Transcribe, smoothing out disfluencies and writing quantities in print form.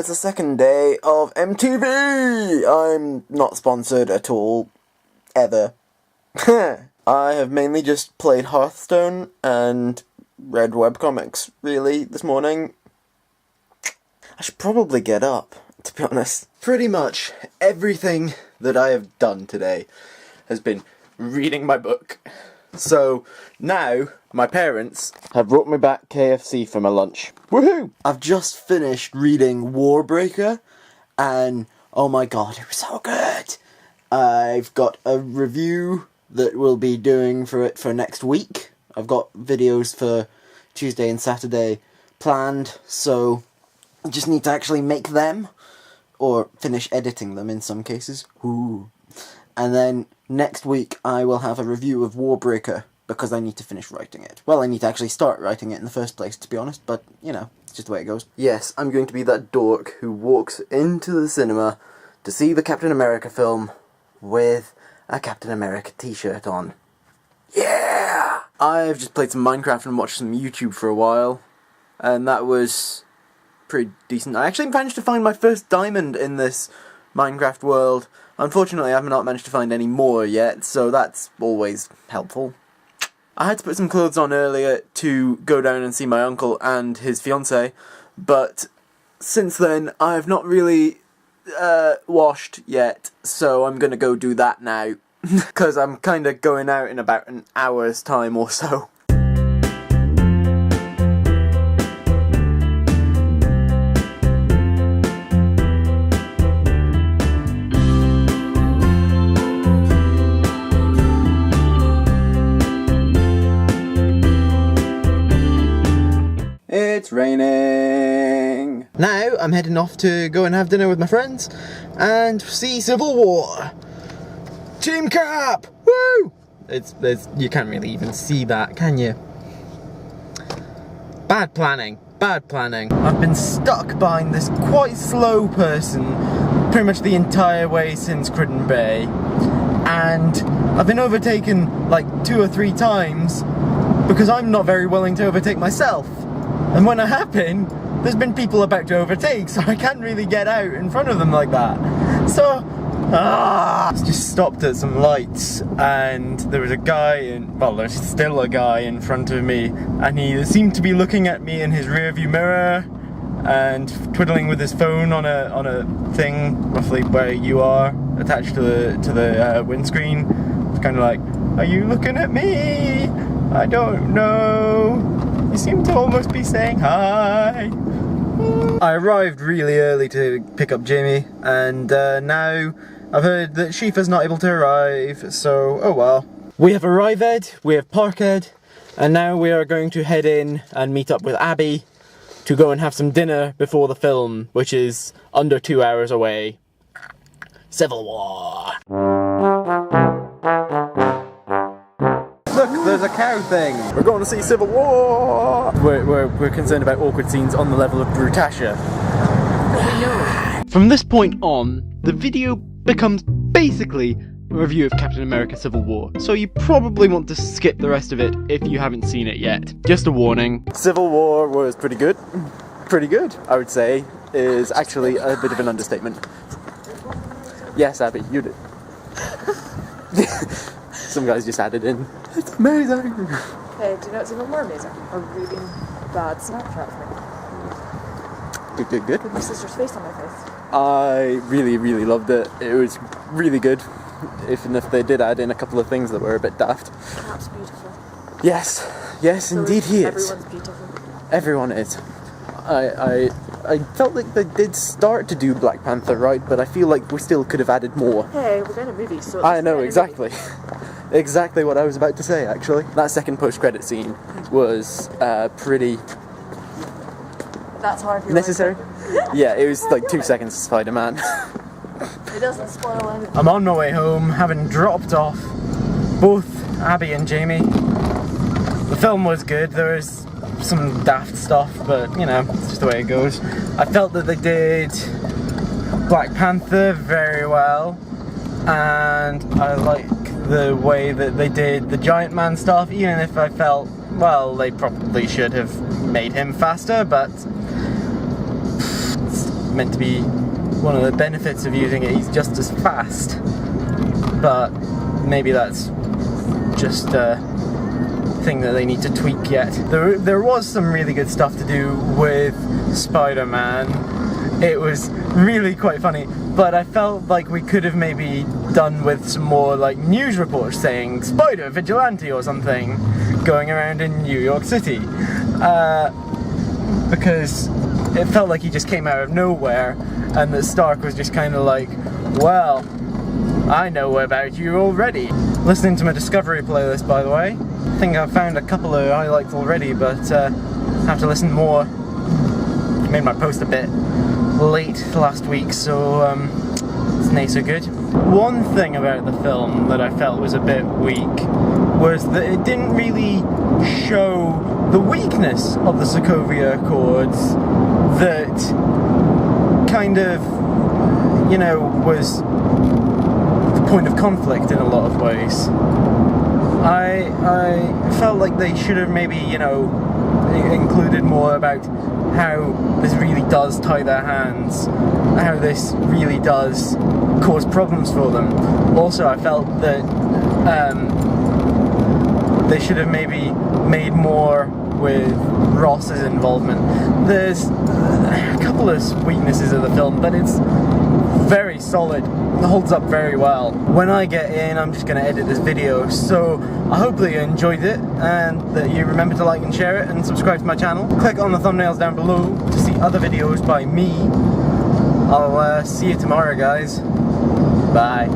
it's the second day of MTV! I'm not sponsored at all. Ever. I have mainly just played Hearthstone and read webcomics, really, this morning. I should probably get up, to be honest. Pretty much everything that I have done today has been reading my book. So, now, my parents have brought me back KFC for my lunch. Woohoo! I've just finished reading Warbreaker, and oh my god, it was so good! I've got a review that we'll be doing for it for next week. I've got videos for Tuesday and Saturday planned, so I just need to actually make them, or finish editing them in some cases. Ooh. And then next week I will have a review of Warbreaker, because I need to finish writing it. Well, I need to actually start writing it in the first place, to be honest, but, you know, it's just the way it goes. Yes, I'm going to be that dork who walks into the cinema to see the Captain America film with a Captain America t-shirt on. Yeah! I've just played some Minecraft and watched some YouTube for a while, and that was pretty decent. I actually managed to find my first diamond in this Minecraft world. Unfortunately, I have not managed to find any more yet, so that's always helpful. I had to put some clothes on earlier to go down and see my uncle and his fiancée, but since then I have not really washed yet, so I'm gonna go do that now, because I'm kinda going out in about an hour's time or so. It's raining! Now I'm heading off to go and have dinner with my friends and see Civil War! Team Cap! Woo! It's you can't really even see that, can you? Bad planning. Bad planning. I've been stuck behind this quite slow person pretty much the entire way since Cruden Bay, and I've been overtaken like 2 or 3 times because I'm not very willing to overtake myself. And when I have been, there's been people about to overtake, so I can't really get out in front of them like that. So, just stopped at some lights, and there was a guy there's still a guy in front of me, and he seemed to be looking at me in his rearview mirror, and twiddling with his phone on a thing, roughly where you are, attached to the windscreen. It's kind of like, are you looking at me? I don't know. You seem to almost be saying hi. I arrived really early to pick up Jamie, and now I've heard that Shifa's not able to arrive, so oh well. We have arrived, we have parked, and now we are going to head in and meet up with Abby to go and have some dinner before the film, which is under 2 hours away. Civil War. Look, there's a cow thing! We're going to see Civil War! We're concerned about awkward scenes on the level of Brutasha. From this point on, the video becomes basically a review of Captain America Civil War, so you probably want to skip the rest of it if you haven't seen it yet. Just a warning. Civil War was pretty good. Pretty good, I would say, is actually a bit of an understatement. Yes, Abby, you did. Some guys just added in. It's amazing! Hey, do you know what's even more amazing? A really bad Snapchat thing. Good. With my sister's face on my face. I really, really loved it. It was really good. Even if they did add in a couple of things that were a bit daft. Cap's beautiful. Yes, So indeed he is. Everyone's beautiful. Everyone is. I felt like they did start to do Black Panther right, but I feel like we still could have added more. Hey, we're in a movie, so I know, exactly. Exactly what I was about to say, actually. That second post-credit scene was pretty... That's hard. Necessary? Yeah, it was like 2 seconds to Spider-Man. It doesn't spoil anything. I'm on my way home, having dropped off both Abby and Jamie. The film was good. There was some daft stuff, but you know, it's just the way it goes. I felt that they did Black Panther very well, and I like the way that they did the Giant Man stuff, even if I felt, well, they probably should have made him faster, but meant to be one of the benefits of using it. He's just as fast, but maybe that's just a thing that they need to tweak yet. There was some really good stuff to do with Spider-Man. It was really quite funny, but I felt like we could have maybe done with some more like news reports saying Spider Vigilante or something going around in New York City, because it felt like he just came out of nowhere, and that Stark was just kind of like, well, I know about you already. Listening to my Discovery playlist, by the way. I think I've found a couple of highlights already, but have to listen more. Made my post a bit late last week, so it's not so good. One thing about the film that I felt was a bit weak was that it didn't really show the weakness of the Sokovia Accords that kind of, you know, was the point of conflict in a lot of ways. I felt like they should have maybe, you know, included more about how this really does tie their hands, how this really does cause problems for them. Also, I felt that they should have maybe made more with Ross's involvement. There's a couple of weaknesses of the film, but it's very solid. It holds up very well. When I get in, I'm just going to edit this video, so I hope that you enjoyed it and that you remember to like and share it and subscribe to my channel. Click on the thumbnails down below to see other videos by me. I'll see you tomorrow, guys. Bye.